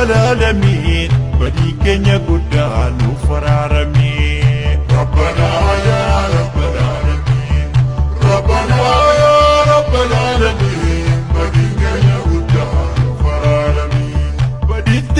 العالمين بديك نقول نفرارمي ربنا يا رب العالمين ربنا يا رب العالمين بديك نقول نفرارمي بديت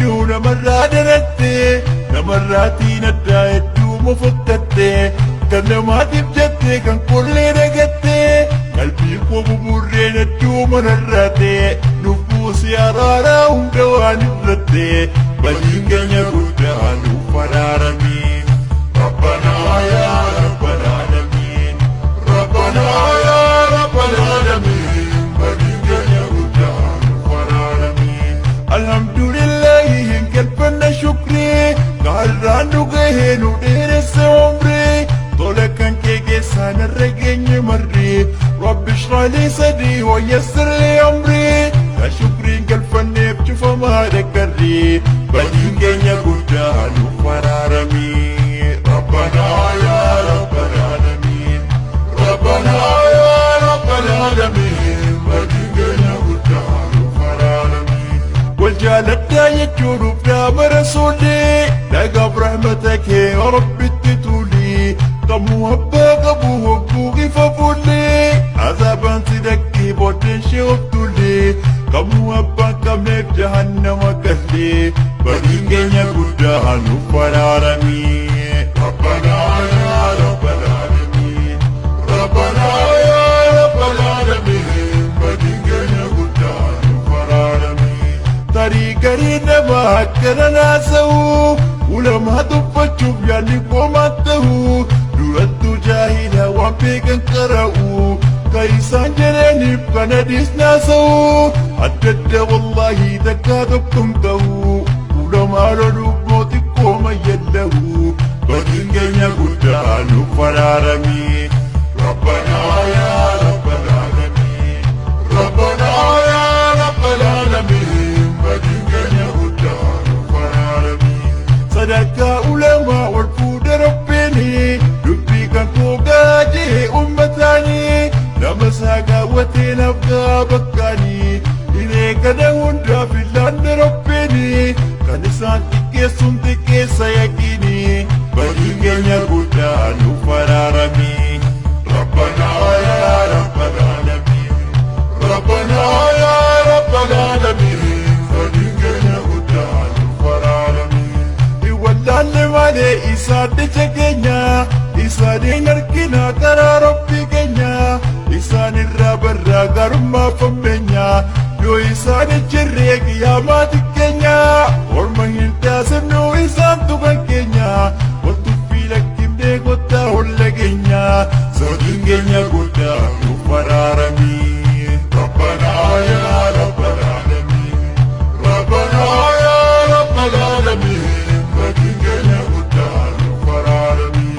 دون مرات نتي نمراتي ندايت مفتتي كلماتي بجتي كان كل رقتي قلبي وبمرين الدوم نراتي نفوسي أرارا ومدواني بلتي بلين يقول عنه فرارمي ربنا يا رب العالمين ربنا يا رب العالمين بلين يقول عنه فرارمي الحمد لله إن قلبنا شكري قهرانو قهنو ديرس عمري طولك كيكي سان الرقين مري رب اشرح لي صدري ويسر لي امري يا شكري قلبني بشوف ما ذكري بدين كينيا قدان فرارمي ربنا يا رب العالمين ربنا يا رب العالمين بدين كينيا قدان فرارمي والجالت يجور بنام رسولي لقب رحمتك يا رب التتولي قموا هبا قبوا هبوغي ففولي عذابا تدكي بوتن شوفتولي قموا هبا كميك جهنم وكهلي بدين يقودان فرارمي ربنا يا رب العالمين ربنا يا رب العالمين بدين يقودان فرارمي طريقري نما هكذا سو ولما تفتشوا يعني قومته durattu jahila waan beekan qara'u kaisaan jedhaniif kana dhiisnaa sa'u addadda wallaahi takkaa tokkon ta'u ulamaa loluuf mootii qooma yallahu badin keenya guddaa nu faraarami ربنا يا رب العالمين ربنا يا رب العالمين بدin keenya guddaa nu faraarami sadarkaa ulamaa ol fuudha rabbiini kan kugaje ummatani namasaga watina bakani ine kada hunda filan rabbini kanisan tikesun tikesa yakini bagingenya gudan fararami rabbana ya rabbal alamin rabbana ya rabbal alamin bagingenya gudan fararami iwallalle wale isade chegenya إسانين أركنا ترى ربي كنيا إسان الرابر غرما فمنيا لو إسان الجريك يا ما تكنيا ورمين تاسم نو إسان تبان كنيا وتفي لك كمدي قطا ولا كنيا سودين كنيا قطا وفرارمي ربنا يا رب العالمين ربنا يا رب العالمين بدين كنيا قطا وفرارمي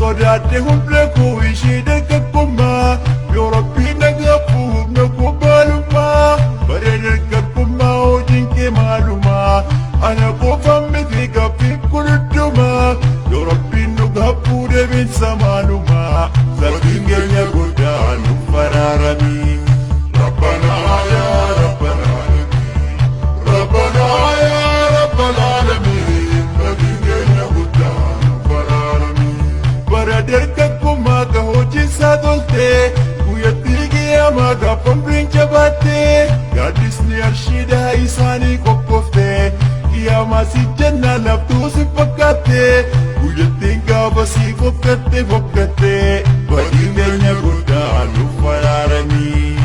صداتي هملكو يشيدك كما يا ربي نقفوهم نقبالما برينك كما ودينك معلومة أنا قفا مثلك في كل الدماء يا ربي نقفو من سمالما سبين يقول دان فرارمي ربنا يا رب العالمين ربنا يا رب العالمين سبين يقول دان فرارمي baradarka kuma ga hoji sadolte kuyatigi ama ga pambrin jabate ga disney arshida isani kokofte kiyama si janna labtu si fakate kuyatinga basi fokate badingenya gudan fararami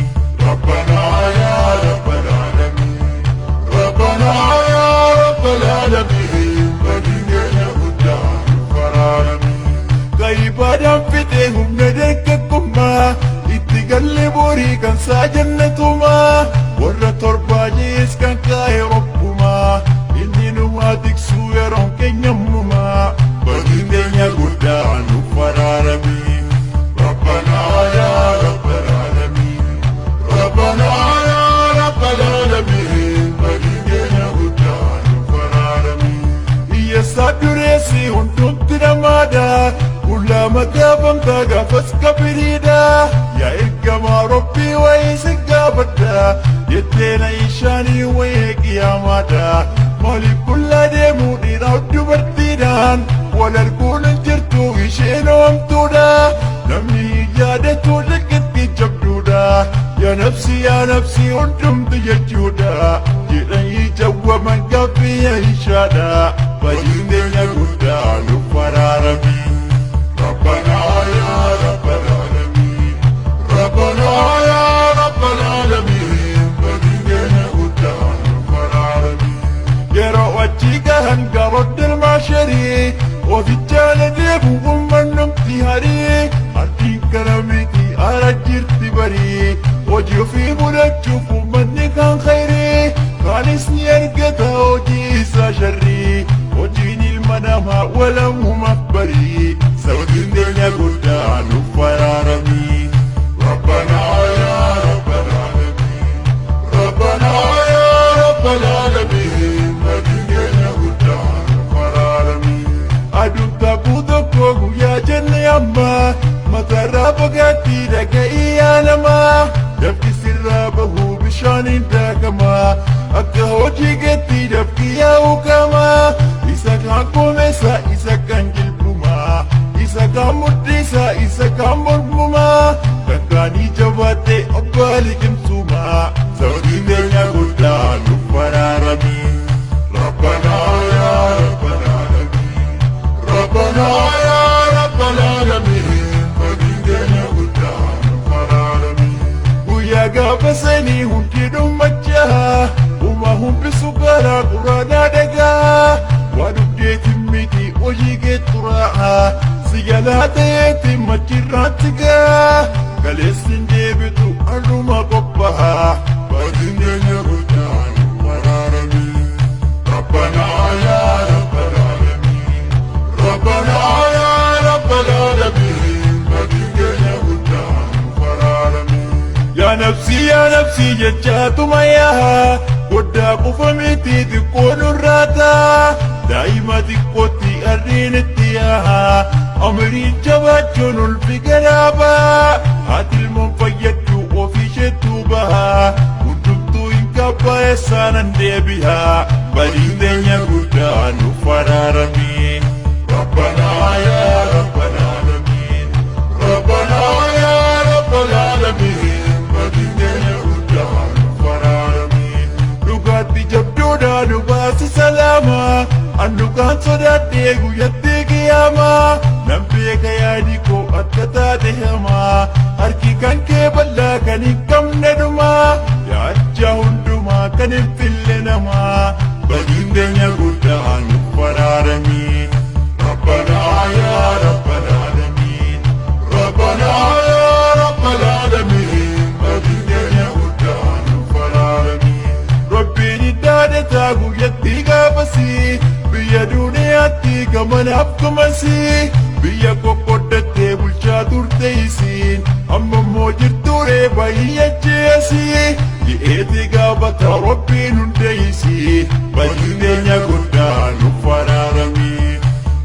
rabbana ya rabbal alamin rabbana ya rabbal alamin badingenya gudan fararami ibadan fide humna deka kuma itigalle bori kan sa jannatuma warra torbajis kan kai rabbuma inni nuwadik suweron kenyamuma badingenya gudan fararami rabbana ya rabbal alamin rabbana ya rabbal alamin badingenya gudan fararami iya saduresi untun tinamada كلما قابم تقفز كبريدا يا إقما ربي ويسقابدا يدينا إيشاني ويك قياماتا مالي كل ديمو دينا دبرتينان ولا الكون انجرتو يشينو امتودا نمني جادتو لكتي جبدودا يا نفسي انتم تججودا جرأي جوا من قبي يشادا فجندين يقودا نفرارمي ربنا يا رب العالمين ربنا يا رب العالمين فجندين يقودا نفرارمي يرى وجيكا هنقرد المعشري وفي الجالة ديبو ومن امتهاري عارفين كلامتي أرجل تبري وجيو في بلد شوفوا مني كان خيري كان اسمي أرقدها وجي شري وجيني المنام ولم هم أكبري سودين دنيا قدان وفرارمي ربنا يا رب العالمين ربنا يا رب العالمين مدينة قدان وفرارمي أدوم تابوذكو يا جنة يما مطر بقاتي لك إيانما دفكي سرابه بشان انتاكما أكهوجي قتي دفكي يا وكما إسا كان كوميسا إسا كان جلبما إسا كان مدرسا إسا كان مرمما كاني جواتي أبالي جمسوما سودي دنيا قدان وفرارمي ربنا يا رب العالمين ربنا يا رب العالمين قابسني هنتي دمجها وما هم بسكرا قرانا دقا ودبديت ميتي وجيكت تراها سيالات يتم مجراتك كالسن جيبتو أرما قبها فدنيا يغدان مرارمي ربنا يا رب العالمين ربنا يا رب العالمين فدنيا يغدان مرارمي يا نفسي جتشات مياها ودا قفمتي تكون الراتا دائما تقوتي أرين التياها أمري جباتشون الفقرابا هات المنفيتو وفي شتوبها ودبتو إنكابا يسانا ديبها بدين يقودان وفرارمي ربنا يا رب العالمين ربنا يا رب العالمين jabdoda nubasi salama andukan sodate guyatti qiyama nambe kayadi ko akkata dehama harki kan ke balla kan kamne duma ya ajja hunduma kan fille nama badindenya gudan fararami rabbana ya rabbal alamin rabbana ya rabbal alamin badindenya gudan fararami ربيني دادتا قويتي قابسي بيا دونياتي كمان أبكمسي بيا كوكودتي بلشاتور تيسين أما موجر توري بايا جيسي يأتي قابتا ربي ننديسي بدينيا قدان وفرارمي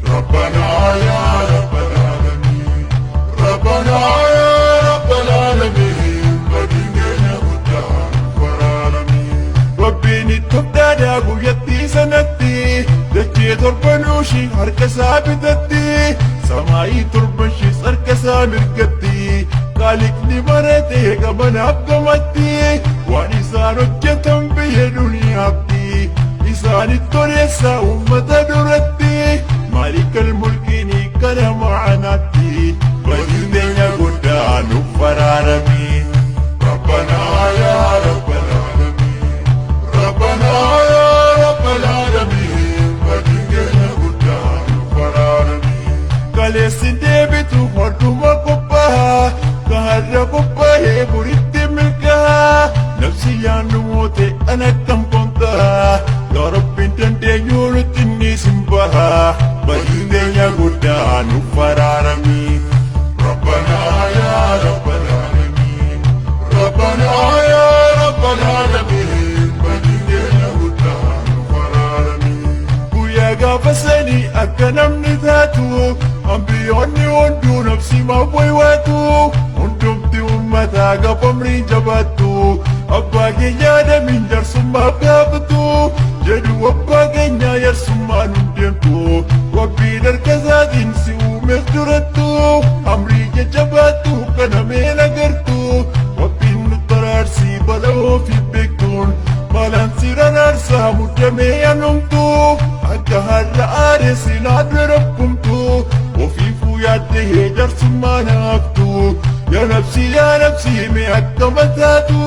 ربنا يا رب العالمين ربنا يا رب العالمين بدينيا قدان وفرارمي ربيني تبدأ قويتي سنتي دجي تربنوشي هركسا بدتي سماي تربنشي سركسا مرقتي قالكني مرتي كمان أبقمتي وانسان الجتم بيه دنيا أبدي إسان التوريسا أمة درتي مالك الملكيني كلام عناتي بدينيا قدان وفرارمي ربنا يا رب العالمين ربنا يا رب العالمين بدينيا قدان وفرارمي كالسن ديبتو هردوما قبها كهر قبها بريد ملكها نفسي يا نموتي أنا كم كنتها يا رب انت يورتني سنبها بدينيا قدان وفرارمي ربنا يا رب العالمين ربنا يا رب العالمين بدينيا قدان وفرارمي ويا قافسني أكنم نذاتو أمبيوني وندو نفسي ما بويواتو وندم دي أمتا قبمري جباتو أباقي يادا من جرسم ما بقابتو fedhu abbaa keenya yarsummaan hundeentu rabbii darkasaatiin si uumeef durattu amrii jajjabaattu kana meel agartu rabbiin nu taraarsii bala ofii beektuun maalaan si raraarsaa muddamee yaanumtu akka har'a aaree silaadwe rabbumtu ofiifuu yaaddee jarsummaan haftu yaa nafsi mee akka mataatu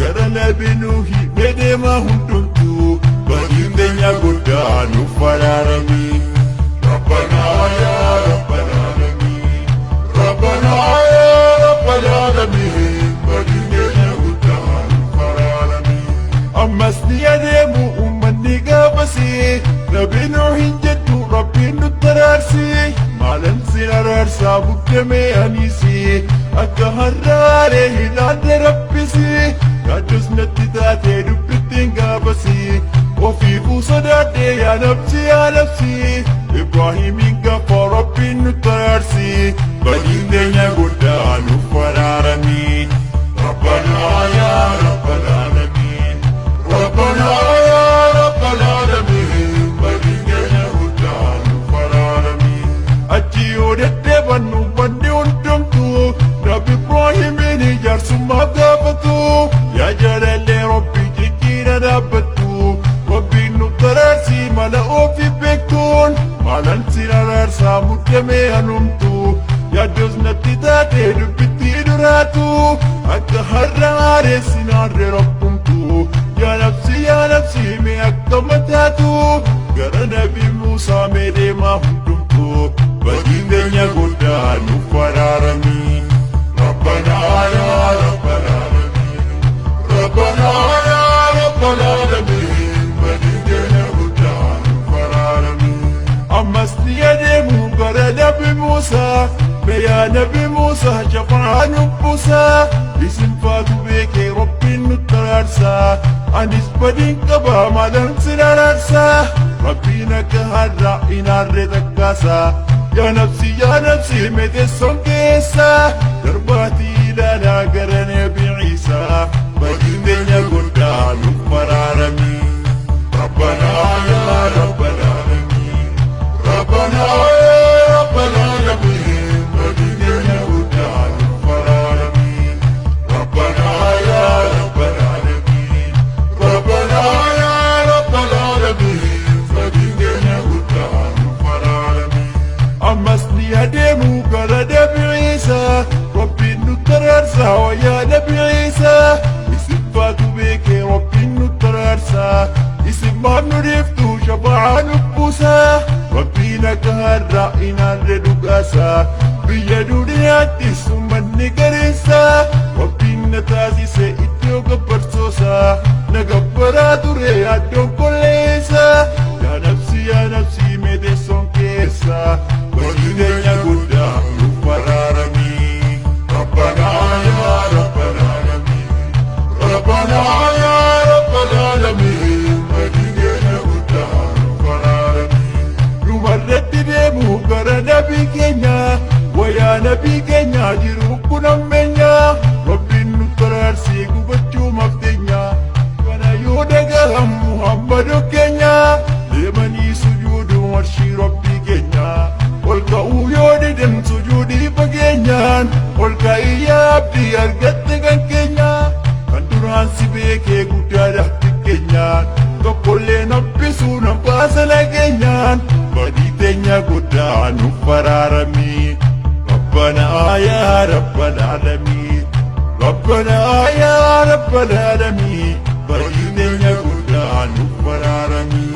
gara labinuu himee deemaa hundumtu badiin keenya guddaa nuuf baraarami rabbanaa yaa rabbal aalamiin rabbanaa yaa rabbal aalamiin badiin keenya guddaa nuuf baraarami ammas ni adeemu ummanni gaafasii labinuu hin jettu rabbiin nu taraarsi maalan sin araarsaa buddamee aniisi akka har'aalee hilaadde rabbisi yaadus natti taatee dubbittiin gaafasi ofiifuu sodaadhee yaa nafsi Ibraahimiin gaafa rabbiin nu taraarsi badiin keenya guddaa nuuf baraarami rabbanaa yaa rabbal aalamiin rabbanaa yaa rabbal aalamiin badiin keenya guddaa nuuf baraarami achi yoo deddeebannu wanni hundumtu Rabbi Ibraahimiin jaarsummaaf gaafatu yaa jaalallee rabbi jijjiira dhaabbattu rabbiin nu taraarsi mala ofii beektuun maalan si raraarsaa muddamee hanumtu yaaddos natti taatee dubbittii duraatu akka har'a aaree sinaarree rabbumtu yaa nafsi mee akka mataatu gara nabi Muusaa mee deemaa hundumtu badiin keenya guddaa nuuf baraarami rabbanaa yaa rabbal aalamiin rabbanaa yaa rabbal aalamiin badiin keenya guddaa nuuf baraarami ammas ni adeemu gara nabi Muusaa mee yaa nabi Muusaa shafaa nubbusaa isin faatu beekee rabbiin nu taraarsaa anis badiin qabaa maalan sin araarsaa rabbiin akka har'a inaarree takkaasaa yaa nafsi mee teessoon keessa darbaatii ilaalaa gara nabi Ciisaa badiin keenya guddaa nuuf baraarami rabbanaa yaa rabbal aalamiin rabbanaa yaa rabbal aalamiin badiin keenya guddaa nuuf baraarami rabbanaa yaa rabbal aalamiin rabbanaa yaa rabbal aalamiin badiin keenya guddaa nuuf baraarami ammas ni adeemu gara nabi Ciisaa rabbiin nu taraarsaa yaa nabi Ciisaa isin faatu beekee rabbiin nu taraarsaa isin maaf nu dhiiftu shafaa nubbusaa rabbiin akka har'a inaarree dhugaasaa biyya duniyaattis ummanni gareessaa rabbiin na taasise iddoo gabbarsoosaa na gabbaraa ture addoon kolleessaa yaa nafsi mee teessoon keessaa badiin keenya guddaa nuuf baraarami rabbanaa yaa rabbal aalamiin rabbanaa yaa rabbal aalamiin badiin keenya guddaa nuuf baraarami dhumarratti deemu gara nabi keenya wayaa nabi keenya jiru kun ammeenya rabbiin nu taraarsee gubachuu mafteenya kana yoo dhagahan Muhammadu keenya deemanii sujuudu marshii rabbii keenya ol ka'uu yoo didan sujuudii fageenyaan ol ka'iyyaa abdii argatte kan keenya kan duraan si beekee guddaadhaatti keenyaan tokkollee nabbisuu nan baasa nageenyaan badii teenya guddaa nuuf baraarami rabbanaa yaa rabbal aalamiin rabbanaa yaa rabbal aalamiin badii teenya guddaa nuuf baraarami